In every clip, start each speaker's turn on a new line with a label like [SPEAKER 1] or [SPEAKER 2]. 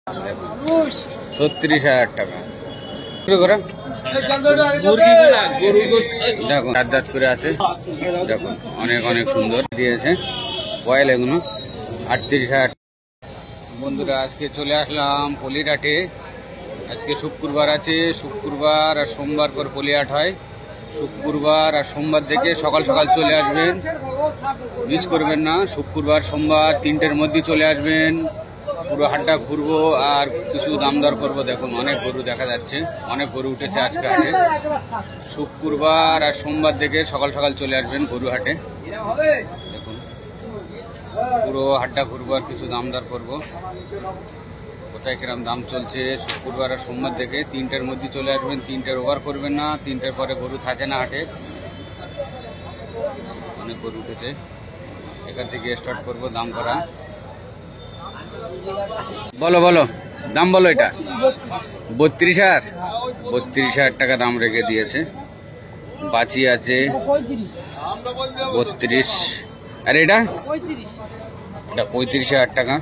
[SPEAKER 1] ৩৬,০০০ টাকা দেখুন দাঁত করে আছে। দেখুন অনেক অনেক সুন্দর দিয়েছে কয়েল এগুলো ৩৮,০০০। বন্ধুরা আজকে চলে আসলাম পলিহাটে। আজকে শুক্রবার আছে, শুক্রবার আর সোমবার করে পলিহাট হয়। শুক্রবার আর সোমবার থেকে সকাল সকাল চলে আসবেন, মিস করবেন না। শুক্রবার সোমবার ৩টের মধ্যে চলে আসবেন, পুরো হাটটা ঘুরবো আর কিছু দাম দর করবো। দেখুন অনেক গরু দেখা যাচ্ছে, অনেক গরু উঠেছে আজকে হাটে। শুক্রবার আর সোমবার থেকে সকাল সকাল চলে আসবেন গরু হাটে। দেখুন পুরো হাটটা ঘুরবো আর কিছু দাম দর করবো, কোথায় কিরম দাম চলছে। শুক্রবার আর সোমবার থেকে ৩টের মধ্যে চলে আসবেন, ৩টের ওভার করবেন না। ৩টের পরে গরু থাকে না হাটে, অনেক গরু উঠেছে। এখান থেকে স্টার্ট করবো দাম করা। বলো বলো দাম বলো। এটা ৩২,০০০, ৩২,০০০ টাকা দাম রেখে দিয়েছে। বাচি আছে ৩২, আর এটা ৩৫,০০০ টাকা,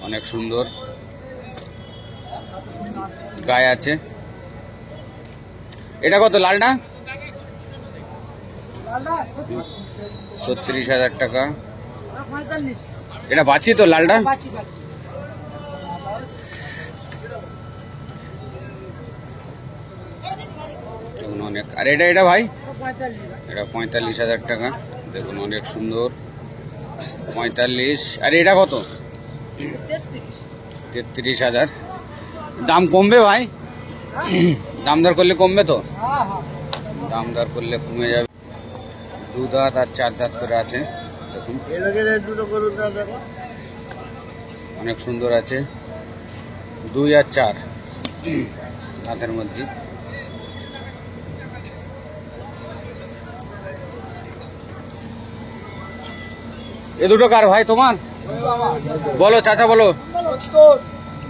[SPEAKER 1] অনেক সুন্দর গায়ে আছে। এটা কত লালটা? ৩৬,০০০ টাকা। এটা বাছি তো লালটা? দেখুন অনেক। আর এটা এটা ভাই এটা ৪৫,০০০ টাকা। দেখুন অনেক সুন্দর ৪৫। আর এটা কত? ৩৩,০০০। দাম কমবে ভাই? দাম দর করলে কমবে তো? দাম দর করলে কমে যাবে। ২ দাঁত আর ৪ দাঁত করে আছে। দেখুন অনেক সুন্দর আছে, ২ আর ৪ দাঁতের মধ্যে। এ দুটো কার ভাই তোমার? বলো চাচা বলো।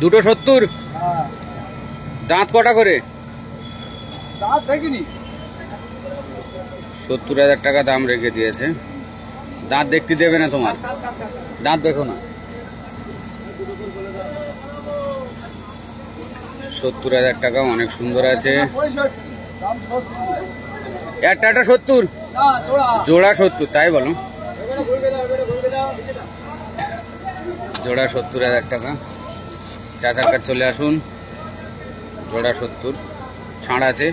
[SPEAKER 1] দুটো ৭০। দাঁত কটা করে? ৭০,০০০ টাকা দাম রেখে দিয়েছে। দাঁত দেখতে দেবে না তোমার? দাঁত দেখো না। ৭০,০০০ টাকা, অনেক সুন্দর আছে। একটা ৭০, জোড়া ৭০, তাই বলো? জোড়া ৭০,০০০ টাকা। চাচার কাছে চলে আসুন। জোড়া ৭০, ছাড় আছে।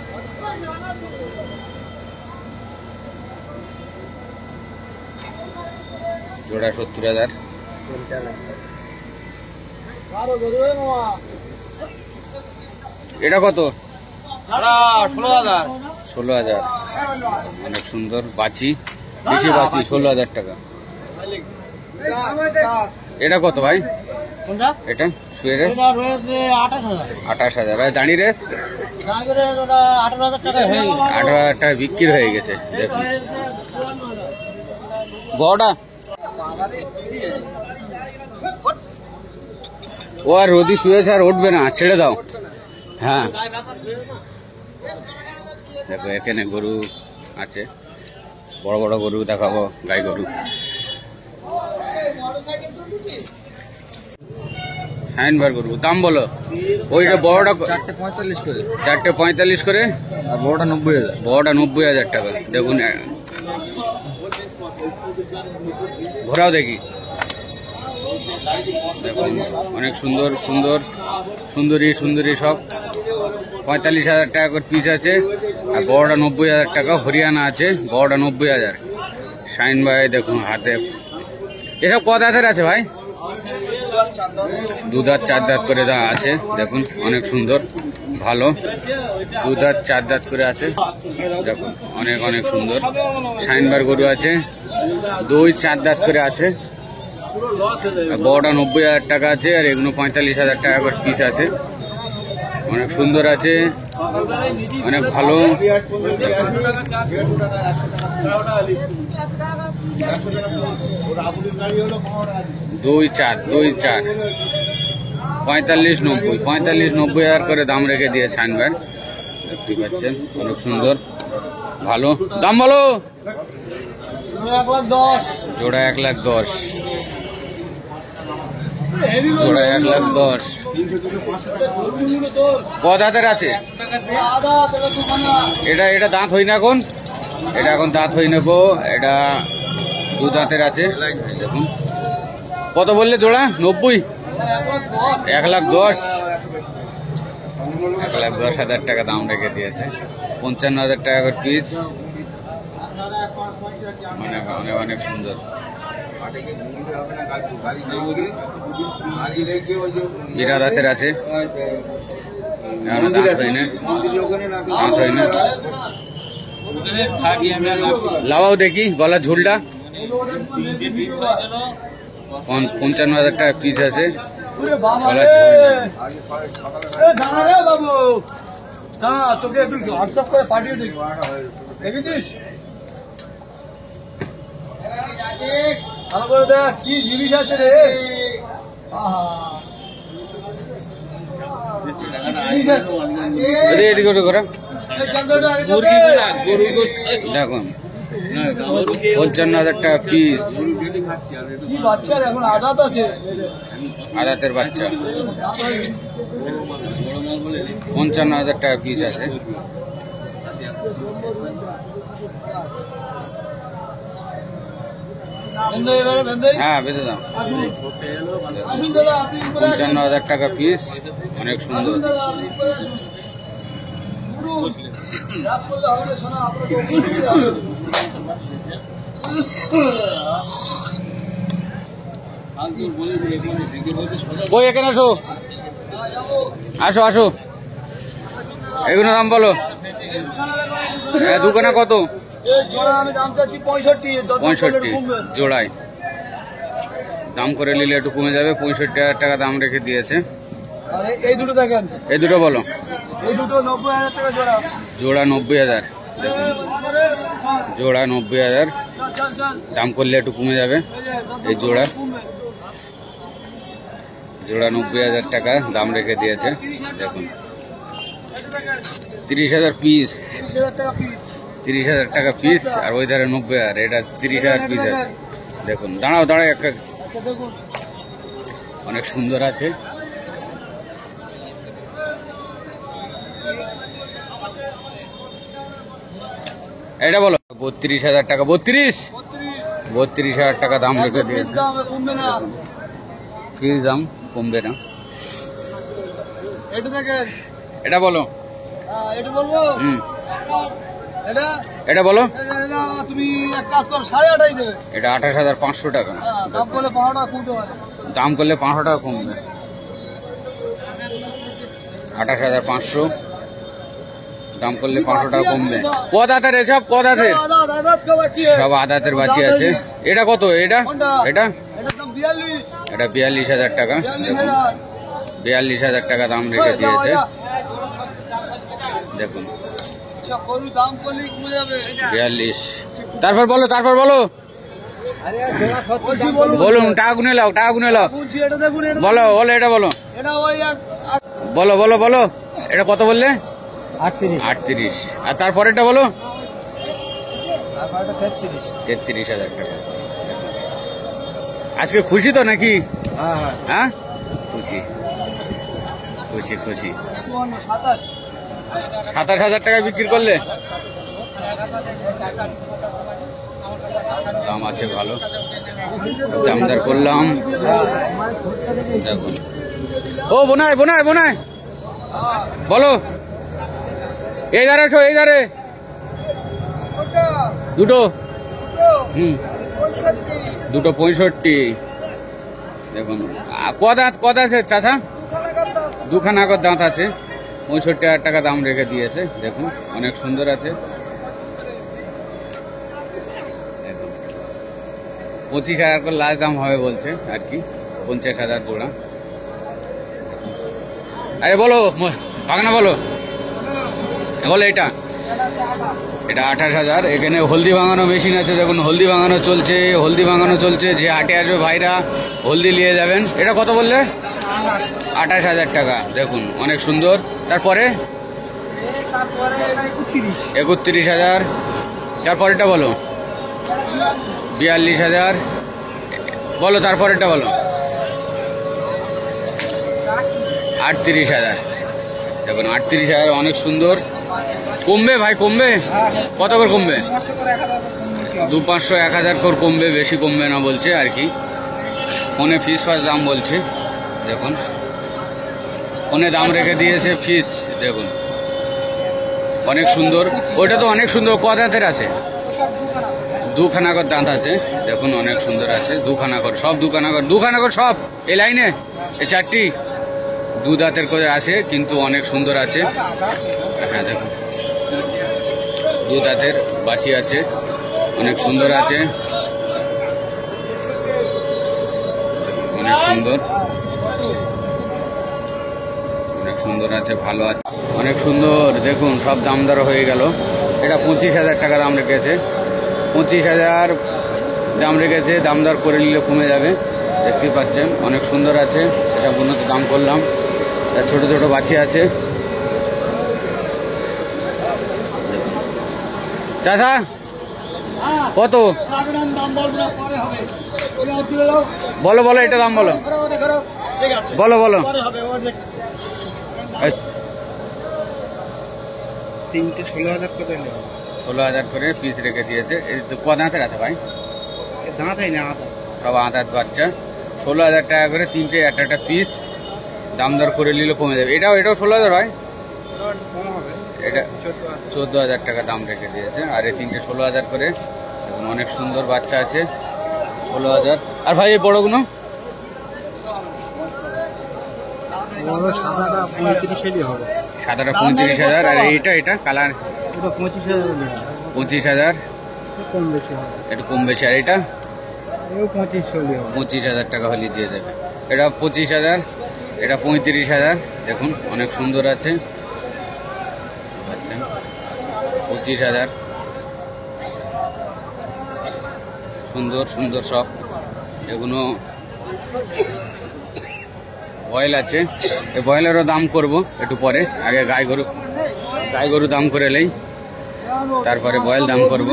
[SPEAKER 1] জোড়া ৭০,০০০। এটা কত? ১৬,০০০। অনেক সুন্দর বাছি, বেশি বাছি, ১৬,০০০ টাকা। এটা কত ভাই? এটা শুয়ে রেস ২৮,০০০। আর দাঁড়ি রেস ১৮,০০০ টাকা বিক্রি হয়ে গেছে। দেখুন বড়টা ও আর রোদি শুয়েছে, আর উঠবে না, ছেড়ে দাও। হ্যাঁ দেখো এখানে গরু আছে, বড় বড় গরু দেখাবো, গাই গরু। সাইনবার গরু দাম বলো। ওইটা বড়টা ৪টে ৪৫ করে। ৪টে ৪৫ করে, আর বড়টা ৯০,০০০। বড়টা ৯০,০০০ টাকা। দেখুন ঘোরাও দেখি। দেখুন অনেক সুন্দর সুন্দর সুন্দরী সুন্দরী সব। ৪৫,০০০ টাকা করে পিস আছে। আর বড়টা ৯০,০০০ টাকা। হরিয়ানা আছে, বড়টা ৯০,০০০। শাইন ভাই দেখুন হাতে। এসব ক দাঁতের আছে ভাই? ২ দাঁত ৪ দাঁত করে আছে। দেখুন অনেক সুন্দর, ভালো। ২ দাঁত ৪ দাঁত করে আছে। দেখুন অনেক অনেক সুন্দর শাইনবার গরু আছে, ২ ৪ দাঁত করে আছে। বড়টা ৯০,০০০ টাকা আছে, আর এগুলো ৪৫,০০০ টাকা করে পিস আছে। অনেক সুন্দর আছে, অনেক ভালো। ২ ৪ ২ ৪ ৪৫ ৯০, ৪৫ ৯০,০০০ করে দাম রেখে দিয়ে ছানবেন। দেখতে পাচ্ছেন অনেক সুন্দর, ভালো। দাম বলো। জোড়া ১,১০,০০০। জোড়া 1,10,000। দাঁতের আছে এটা? এটা দাঁত হই না এখন, এটা এখন দাঁত হই না গো। এটা 2 দাঁতের আছে। দেখুন কত বললে জোড়া? 90। 1,10,000। 1,10,000 টাকা দাম রেখে দিয়েছে। 55,000 টাকা করে পিস। অনেক অনেক অনেক সুন্দর। বিরা দাঁতের আছে, লাভাও দেখি গলার ঝুলটা। 55,000 টাকা পিস আছে। গলার ঝুল
[SPEAKER 2] তোকে একটু হোয়াটসঅ্যাপ করে পাঠিয়ে দিই, দেখেছিস? ভালো করে দেখ কি জিনিস আছে রে।
[SPEAKER 1] দেখুন 55,000 টাকা পিস।
[SPEAKER 2] কি বাচ্চার এখন আদাত আছে,
[SPEAKER 1] আদাতের বাচ্চা। 55,000 টাকা পিস আছে। হ্যাঁ বেঁধে দাও। 55,000 টাকা পিস, অনেক সুন্দর। কই এখানে আসো, আসো আসো। এগুলো দাম বলো। দোকানে কত? 65 জোড়ায়। দাম করে নিলে একটু কমে যাবে। 65,000 টাকা দাম রেখে দিয়েছে।
[SPEAKER 2] এই দুটো দেখেন,
[SPEAKER 1] এই দুটো বলো।
[SPEAKER 2] এই দুটো 90,000 টাকা জোড়া।
[SPEAKER 1] জোড়া 90,000। দেখুন জোড়া 90,000। দাম করলে একটু কমে যাবে। এই জোড়া 90,000 টাকা দাম রেখে দিয়েছে। দেখুন 30,000 পিস। 30,000 টাকা পিস। আর ওই ধারে 90,000। এটা 30,000 পিস আছে। দেখুন দাঁড়াও দাঁড়াও, অনেক সুন্দর আছে। এটা বলো। 32,000 টাকা। 32,000 টাকা দাম রেখে দিয়েছে। কি দাম কমবে না। এটা বলো। এটা বলো।
[SPEAKER 2] তুমি এক কাজ করো, 8,500 দেবে।
[SPEAKER 1] এটা 28,500 টাকা।
[SPEAKER 2] দাম করলে 500 টাকা কমতে পারে।
[SPEAKER 1] দাম করলে 500 টাকা কমবে। 28,500 দাম করলে 500 টাকা কমবে। কদাতের এসব? কদাতের সব আদাতের বাঁচি আছে। এটা কত? এটা এটা এটা 42,000 টাকা। দেখুন 42,000 টাকা দাম রেখে দিয়েছে। দেখুন 42। তারপর বলো, তারপর বলো, বলুন। টাকা গুনে লাও, টাকা গুনে লাও। বলো বলো, এটা বলো, বলো বলো বলো। এটা কত বললে? 38। আর তারপরেরটা বলো। 33,000 টাকা। আজকে খুশি তো নাকি? হ্যাঁ খুশি খুশি খুশি। 27,000 টাকা বিক্রি করলে? দাম আছে ভালো, দামদার করলাম। দেখুন ও বোনায় বোনায় বোনায় বলো। এই ধারে এসো, এই ধারে দুটো। দুটো 65। দেখুন কদাঁত আছে চাচা? দুখানা আগর দাঁত আছে। 65,000 টাকা দাম রেখে দিয়েছে। দেখুন অনেক সুন্দর আছে। 25,000 করে লাস্ট দাম হবে বলছে আর কি। 50,000 জোড়া। আরে বলো ভাগনা বলো, বলো। এটা 28,000। এখানে হলদি ভাঙানো মেশিন আছে। দেখুন হলদি ভাঙানো চলছে, হলদি ভাঙানো চলছে। যে হাটে আসবে ভাইরা হলদি নিয়ে যাবেন। এটা কত বললে? 28,000 টাকা। দেখুন অনেক সুন্দর। তারপরে 31,000। তারপরেরটা বলো। 42,000 বলো। তারপরেরটা বলো। 38,000 দেখুন 38,000 অনেক সুন্দর। কমবে ভাই, কমবে কত করে কমবে? 200-500 1,000 করে কমবে, বেশি কমবে না বলছে আর কি। ফোনে ফিস ফাস দাম বলছে দেখুন, ফোনে দাম রেখে দিয়েছে ফিস দেখুন, অনেক সুন্দর। ওইটা তো অনেক সুন্দর। ক দাঁতের আছে? 2খানা করে দাঁত আছে দেখুন, অনেক সুন্দর আছে। 2খানা করে সব, 2খানা করে সব এই লাইনে, এই 4টি 2 দাঁতের করে আছে, কিন্তু অনেক সুন্দর আছে। হ্যাঁ দেখুন 2 দাঁতের বাছি আছে, অনেক সুন্দর আছে, অনেক সুন্দর, অনেক সুন্দর আছে, ভালো আছে, অনেক সুন্দর। দেখুন সব দাম দর হয়ে গেল। এটা 25,000 টাকা দাম রেখেছে, 25,000 দাম রেখেছে। দাম দর করে নিলে কমে যাবে, দেখতেই পাচ্ছেন অনেক সুন্দর আছে। এটা উন্নত দাম করলাম। ছোট ছোট বাচ্চা আছে। চাচা কত বলো? বলো এটা দাম বলো, বলো বলো।
[SPEAKER 2] 3টে 16,000 করে
[SPEAKER 1] 16,000 করে পিস রেখে দিয়েছে। এই তো ক দাঁতের আছে ভাই?
[SPEAKER 2] দাঁত হয় না, আদা
[SPEAKER 1] সব আদাত বাচ্চা। 16,000 টাকা করে 3টে, একটা পিস। দাম দর করে নিলে কমে যাবে। এটাও 16,000 হয়। এটা 14,000 টাকা দাম রেখে দিয়েছে। আর এই 3টে 16,000 করে। দেখুন অনেক সুন্দর বাচ্চা আছে, 16,000। আর ভাই এই বড়গুলো?
[SPEAKER 2] বড় সাদাটা 35,000 হবে।
[SPEAKER 1] সাদাটা 35,000। আর এটা কালার?
[SPEAKER 2] এটা 25,000 হবে।
[SPEAKER 1] 25,000,
[SPEAKER 2] কম বেশি হবে,
[SPEAKER 1] একটু কম বেশি। আর এটা
[SPEAKER 2] 25,000 হবে।
[SPEAKER 1] 25,000 টাকা হলে দিয়ে দেবে। এটা 25,000, এটা 35,000। দেখুন অনেক সুন্দর আছে, 25,000। সুন্দর সুন্দর সব। এগুলো বয়েল আছে। এই বয়েলেরও দাম করব একটু পরে। আগে গাই গরু দাম করে নেই, তারপরে বয়েল দাম করব।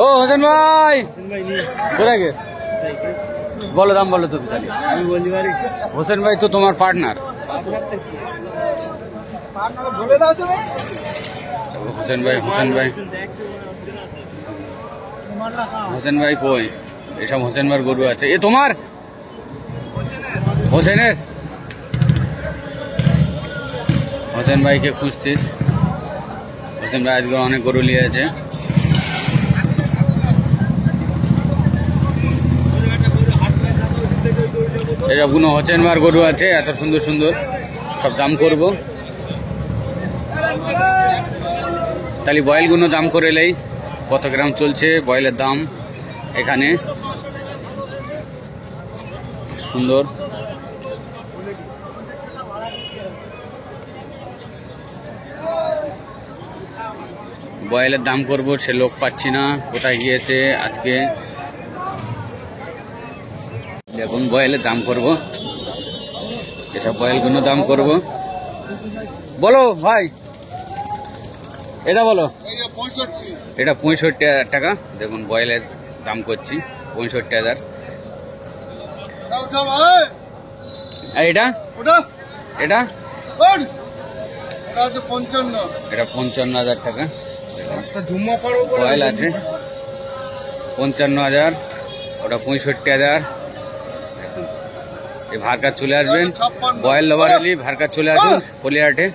[SPEAKER 1] ও হোসেন ভাই কোথায় গে? বলো দাম বলো তুমি তাহলে।
[SPEAKER 2] আমি বলতে পারি
[SPEAKER 1] হোসেন ভাই তো তোমার পার্টনার। হোসেন ভাই কই? এসব হোসেন ভাইয়ের গরু আছে। এ তোমার হোসেনের? হোসেন ভাইকে খুঁজছিস? হোসেন ভাই আজকে অনেক গরু নিয়ে আছে। এরকম হোসেন ভাইয়ের গরু আছে, এত সুন্দর সুন্দর। সব দাম করব। তাহলে বয়েলগুলো দাম করে নেই, কত গ্রাম চলছে বয়েলের দাম এখানে। সুন্দর বয়েলের দাম করব, সে লোক পাচ্ছি না, কোথায় গিয়েছে আজকে। দেখুন বয়েলের দাম করব, এসব বয়েলগুলো দাম করব। বলো ভাই এটা বলো। এটা 65,000 টাকা। দেখুন বয়েলের দাম করছি 65,000। আর এটা এটা 55,000 টাকা। বয়েল আছে 55,000, ওটা 65,000। এই ভারকার চলে আসবেন, বয়েল লবার এলি ভারকার চলে আসবেন পলিহাটে,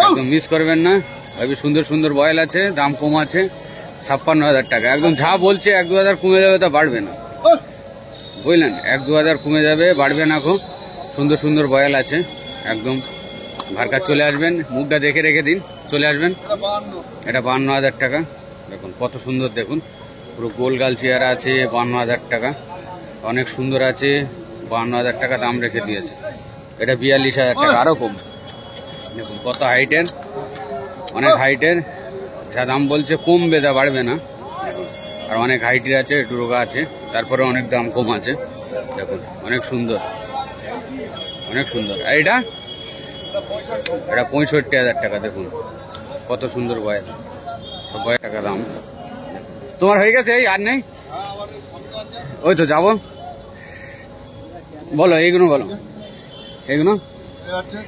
[SPEAKER 1] একদম মিস করবেন না। ভাবি সুন্দর সুন্দর বয়েল আছে, দাম কম আছে। 56,000 টাকা। একদম যা বলছে 1-2 হাজার কমে যাবে, তা বাড়বে না, বুঝলেন? 1-2 হাজার কমে যাবে, বাড়বে না। খুব সুন্দর সুন্দর বয়েল আছে, একদম ভারকার চলে আসবেন, মুখটা দেখে রেখে দিন, চলে আসবেন। এটা 52,000 টাকা। দেখুন কত সুন্দর, দেখুন পুরো গোলগাল চেয়ার আছে, 52,000 টাকা। অনেক সুন্দর আছে, 52,000 টাকা দাম রেখে দিয়েছে। এটা 42,000 টাকা, আরও কম। দেখুন কত হাইটের, অনেক হাইটের। যা দাম বলছে কমবে, তা বাড়বে না। আর অনেক হাইটের আছে, একটু রোগা আছে, তারপরে অনেক দাম কম আছে। দেখুন অনেক সুন্দর, অনেক সুন্দর। আর এটা 65,000 টাকা। দেখুন কত সুন্দর বয়েল, সব বয়েল টাকা দাম। তোমার হয়ে গেছে? এই আর নেই, ওই তো যাবো। বলো এইগুলো বলো। এগুলো
[SPEAKER 2] আছে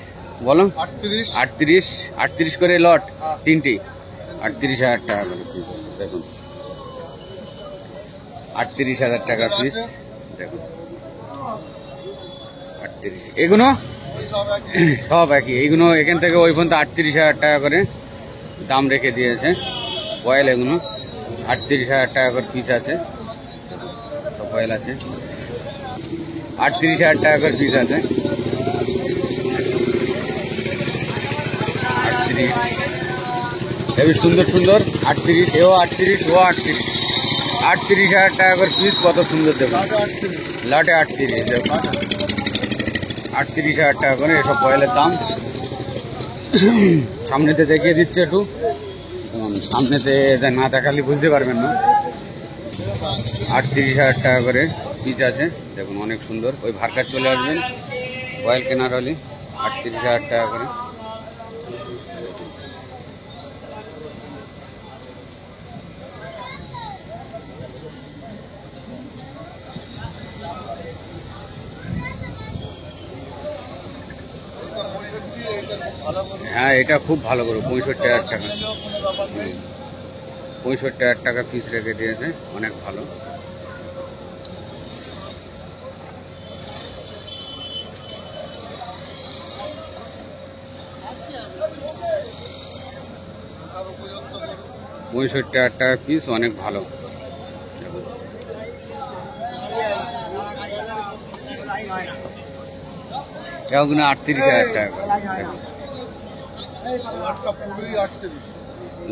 [SPEAKER 1] বলো
[SPEAKER 2] 38
[SPEAKER 1] 38 38 করে লট
[SPEAKER 2] হ্যাঁ।
[SPEAKER 1] তিনটি 38,000 টাকা করে পিস আছে দেখুন 38,000 টাকা পিস দেখুন 38 এগুলো
[SPEAKER 2] এই সব একই।
[SPEAKER 1] সব একই এইগুলো এখান থেকে ওই পর্যন্ত 38,000 টাকা করে দাম রেখে দিয়েছে বয়েল এগুলো 38,000 টাকা করে পিস আছে সব বয়েল আছে 38,000 টাকা করে পিস আছে 38 হেবি সুন্দর সুন্দর 38 এও 38 ও 38,000 টাকা করে পিস কত সুন্দর দেখুন লাটে 38 দেখুন 38,000 টাকা করে এসব বয়েলের দাম সামনেতে দেখিয়ে দিচ্ছে একটু সামনেতে না দেখালে বুঝতে পারবেন না 38,000 টাকা করে পিস আছে দেখুন অনেক সুন্দর ওই ভারকার চলে আসবেন বয়েল কেনার হলে 38,000 টাকা করে হ্যাঁ এটা খুব ভালো করে 65,000 টাকা 65,000 টাকা পিস রেখে দিয়েছে অনেক ভালো $65,000 টাকা পিস অনেক ভালো এগুলো 38,000 টাকা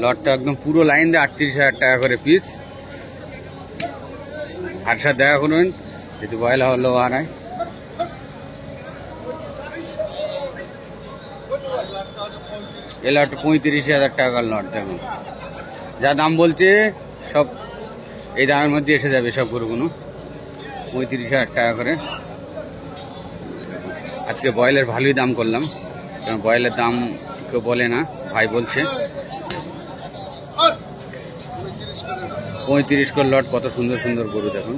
[SPEAKER 1] লটটা একদম পুরো লাইন দিয়ে 38,000 টাকা করে পিস হার সাথে দেখা করবেন যদি বয়লা হলো আর এই লট 35,000 টাকার লট দেখুন যা দাম বলছে সব এই দামের মধ্যে এসে যাবে সব গরুগুলো 35,000 টাকা করে আজকে বয়েলের ভালোই দাম করলাম কারণ বয়েলের দাম কেউ বলে না ভাই বলছে 35 করে লট কত সুন্দর সুন্দর গরু দেখুন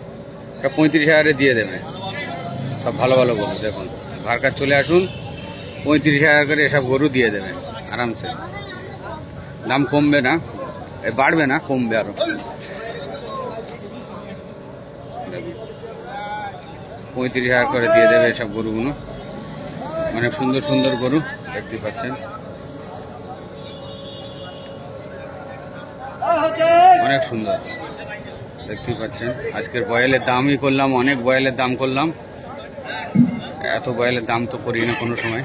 [SPEAKER 1] এটা 35,000 দিয়ে দেবে সব ভালো ভালো গরু দেখুন ভারকার চলে আসুন 35,000 করে এসব গরু দিয়ে দেবে আরামসে দাম কমবে না বাড়বে না কমবে আরো দেখুন 35,000 করে দিয়ে দেবে এসব গরুগুলো অনেক সুন্দর সুন্দর গরু দেখতে পাচ্ছেন অনেক সুন্দর দেখতে পাচ্ছেন আজকের বয়েলের দামই করলাম অনেক বয়েলের দাম করলাম এত বয়েলের দাম তো করি না কোনো সময়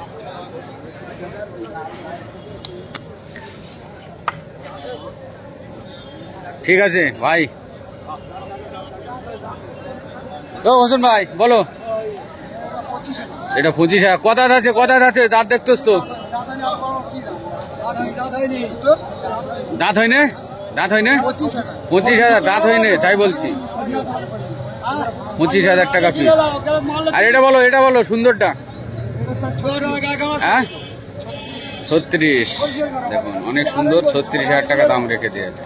[SPEAKER 1] ঠিক আছে ভাই ও হোসেন ভাই বলো এটা 25,000 কথা আছে দাঁত দেখতোস তো দাঁত হয়নি 25,000 দাঁত হয়নি তাই বলছি 25,000 টাকা পিস আর এটা বলো সুন্দরটা হ্যাঁ 36 দেখুন অনেক সুন্দর 36,000 টাকা দাম রেখে দিয়েছে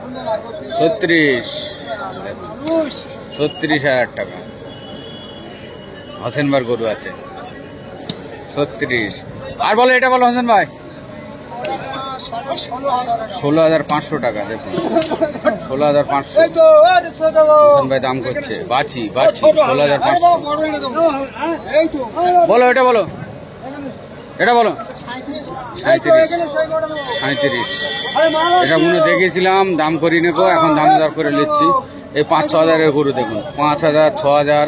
[SPEAKER 1] 36 দেখুন 36,000 টাকা হোসেনবার গরু আছে 36 আর এটা বলো হোসেন ভাই 16,500 টাকা দেখুন 16,500 হোসেন ভাই দাম করছে বাছি 16,500 বলো এটা বলো 37 এসবগুলো দেখেছিলাম দাম করি নেবো এখন দাম দর করে নিচ্ছি এই 5-6 হাজারের গরু দেখুন 5,000 6,000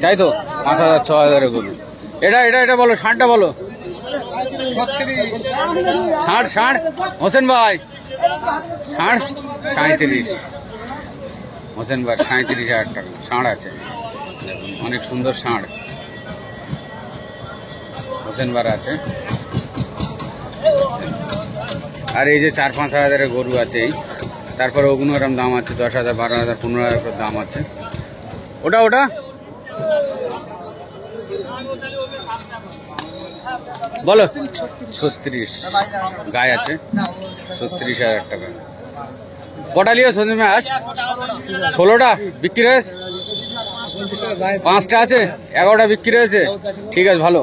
[SPEAKER 1] তাই তো 5,000 6,000-এর গরু এটা বলো ষাঁড়টা বলো ষাঁড় হোসেন ভাই ষাঁড় 37 হোসেন ভাই 37,000 টাকা ষাঁড় আছে দেখুন অনেক সুন্দর ষাঁড় হোসেন ভাই আছে আর এই যে 4-5 হাজারের গরু আছে তারপরে ওগুলো এরকম দাম আছে 10,000 12,000 15,000 করে দাম আছে ওটা বলো 36 গায়ে আছে 36,000 টাকা কটা লিও সঞ্জয় আজ 16টা বিক্রি হয়েছে 5টা আছে, 11টা বিক্রি হয়েছে। ঠিক আছে, ভালো।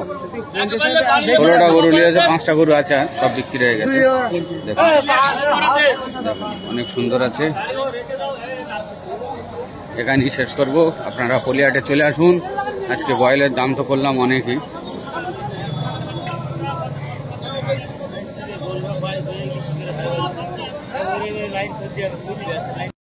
[SPEAKER 1] 16টা গরু নিয়েছে, 5টা গরু আছে, আর সব বিক্রি হয়ে গেছে। দেখুন দেখুন, অনেক সুন্দর আছে। এখানেই শেষ করব। আপনারা পলিহাটে চলে আসুন। আজকে ব্রয়লের দাম তো করলাম অনেকই।